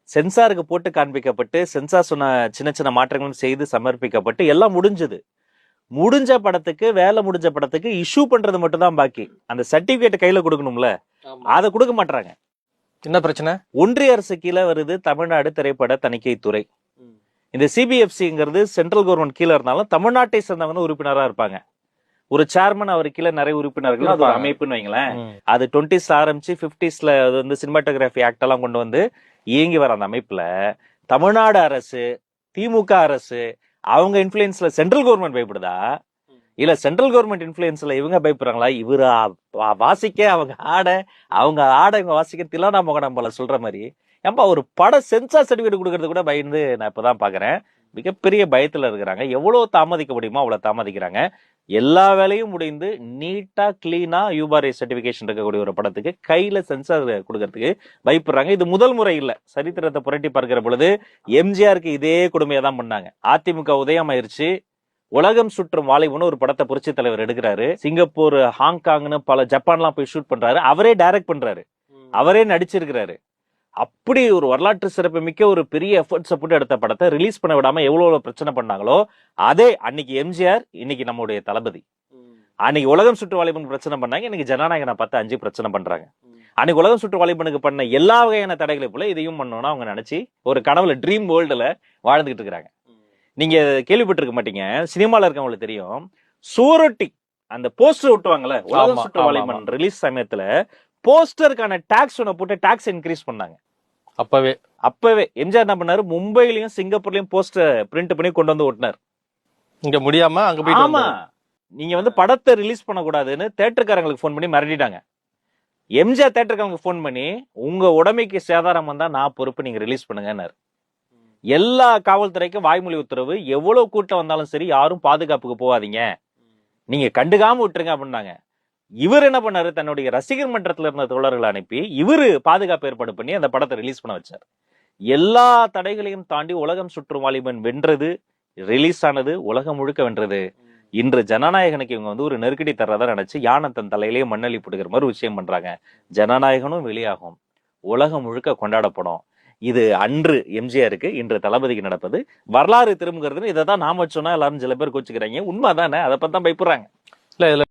சென்சாருக்கு போட்டு காண்பிக்கப்பட்டு சென்சார் சொன்ன சின்ன சின்ன மாற்றங்களும் செய்து சமர்ப்பிக்கப்பட்டு எல்லாம் முடிஞ்சது. முடிஞ்ச படத்துக்கு வேலை முடிஞ்ச படத்துக்கு இஷ்யூ பண்றது மட்டும் தான் பாக்கி. அந்த சர்டிபிகேட் கையில கொடுக்கணும்ல, அதை கொடுக்க மாட்டாங்க. என்ன பிரச்சனை? ஒன்றிய அரசு கீழே வருது தமிழ்நாடு திரைப்பட தணிக்கை துறை. இந்த சிபிஎஃப்சிங்கிறது சென்ட்ரல் கவர்மெண்ட் கீழே இருந்தாலும் தமிழ்நாட்டை சேர்ந்தவங்க உறுப்பினரா இருப்பாங்க. ஒரு சேர்மன் அவர் கீழே நிறைய உறுப்பினர்கள், அது ஒரு அமைப்புன்னு வைங்களேன். அது 20s ஆரம்பிச்சு 50sல அது வந்து சினிமாட்டோகிராஃபி ஆக்ட் எல்லாம் கொண்டு வந்து இயங்கி வர அந்த அமைப்புல தமிழ்நாடு அரசு, திமுக அரசு அவங்க இன்ஃபுளுன்ஸ்ல சென்ட்ரல் கவர்மெண்ட் பயப்படுதா, இல்ல சென்ட்ரல் கவர்மெண்ட் இன்ஃபுளுன்ஸ்ல இவங்க பயப்படுறாங்களா? இவரு வாசிக்க அவங்க ஆட இவங்க வாசிக்க தில்லானா மோகனம் போல சொல்ற மாதிரி ஏன்பா ஒரு பட சென்சார் சர்டிபிகேட் கொடுக்கறது கூட பயந்து நான் இப்பதான் பாக்குறேன். மிகப்பெரிய பயத்துல இருக்கிறாங்க. எவ்வளவு தாமதிக்க முடியுமோ அவ்வளவு தாமதிக்கிறாங்க. எல்லா வேலையும் முடிந்து நீட்டா கிளீனா யூபாரே சர்டிபிகேஷன் இருக்கக்கூடிய ஒரு படத்துக்கு கையில சென்சார் கொடுக்கறதுக்கு பயப்படுறாங்க. இது முதல் முறை இல்ல. சரித்திரத்தை புரட்டி பார்க்கிற பொழுது எம்ஜிஆருக்கு இதே கொடுமையை தான் பண்ணாங்க. அதிமுக உதயம் ஆயிருச்சு. உலகம் சுற்றும் வாலிபன் ஒரு படத்தை புரட்சி தலைவர் எடுக்கிறாரு. சிங்கப்பூர், ஹாங்காங்னு பல ஜப்பான்லாம் போய் ஷூட் பண்றாரு. அவரே டைரக்ட் பண்றாரு, அவரே நடிச்சிருக்கிறாரு. அப்படி ஒரு வரலாற்று சிறப்பு மிக்க ஒரு பெரிய எஃபர்ட்ஸ் போட்டு எடுத்த படத்தை ரிலீஸ் பண்ண விடாம எவ்வளவு பிரச்சனை பண்ணாங்களோ, அதே அன்னைக்கு எம்ஜிஆர், இன்னைக்கு நம்முடைய தளபதி. அன்னைக்கு உலகம் சுற்று வாலிபன் பிரச்சனை பண்ணாங்க, இன்னைக்கு ஜனநாயகனை பார்த்து 5 பிரச்சனை பண்றாங்க. அன்னைக்கு உலகம் சுற்று வாலிபனுக்கு பண்ண எல்லா வகையான தடைகளை போல இதையும் பண்ணணும்னு அவங்க நினைச்சு ஒரு கனவுல ட்ரீம் வேர்ல்டுல வாழ்ந்துகிட்டு இருக்கிறாங்க. நீங்க கேள்விப்பட்டிருக்க மாட்டீங்க, சினிமால இருக்கவங்களுக்கு தெரியும், சூரட்டி அந்த போஸ்டர் ஒட்டுவாங்கல்ல, உலகம் சுற்று வாலிபன் ரிலீஸ் சமயத்துல போஸ்டருக்கான டாக்ஸ் ஒண்ணு போட்டு டாக்ஸ் இன்க்ரீஸ் பண்ணாங்க. அப்பவே எம்ஜிஆர் என்ன பண்ணாரு, மும்பைலயும் சிங்கப்பூர்லயும் போஸ்டர் பிரிண்ட் பண்ணி கொண்டு வந்து ஒட்டினார். இங்க முடியாம அங்க போய், ஆமா, நீங்க வந்து படத்தை ரிலீஸ் பண்ணக்கூடாதுன்னு தேட்டருக்காரங்களுக்கு போன் பண்ணி மிரட்டிட்டாங்க. எம்ஜிஆர் தேட்டருக்காரங்களுக்கு போன் பண்ணி, உங்க உடமைக்கு சேதாரம் வந்தா நான் பொறுப்பு, நீங்க ரிலீஸ் பண்ணுங்கன்னாரு. எல்லா காவல்துறைக்கும் வாய்மொழி உத்தரவு, எவ்வளவு கூட்டம் வந்தாலும் சரி யாரும் பாதுகாப்புக்கு போகாதீங்க, நீங்க கண்டுக்காம விட்டுருங்க அப்படின்னாங்க. இவர் என்ன பண்ணாரு, தன்னுடைய ரசிகர் மன்றத்துல இருந்த தோழர்களை அனுப்பி இவரு பாதுகாப்பு ஏற்பாடு பண்ணி அந்த படத்தை ரிலீஸ் பண்ண வச்சார். எல்லா தடைகளையும் தாண்டி உலகம் சுற்றும் வாலிபன் வென்றது, ரிலீஸ் ஆனது, உலகம் முழுக்க வென்றது. இன்று ஜனநாயகனுக்கு இவங்க வந்து ஒரு நெருக்கடி தர்றதா நினைச்சு யானை தன் தலையிலேயே மண்ணள்ளி போடுகிற மாதிரி விஷயம் பண்றாங்க. ஜனநாயகனும் வெளியாகும், உலகம் முழுக்க கொண்டாடப்படும். இது அன்று எம்ஜிஆருக்கு, இன்று தளபதிக்கு நடப்பது. வரலாறு திரும்புகிறதுன்னு இதை தான் நாம சொன்னா எல்லாரும் சில பேர் கோச்சுக்கிறாங்க. உண்மைதானே, அதை பத்தி தான் பயப்படுறாங்க. இல்ல இதுல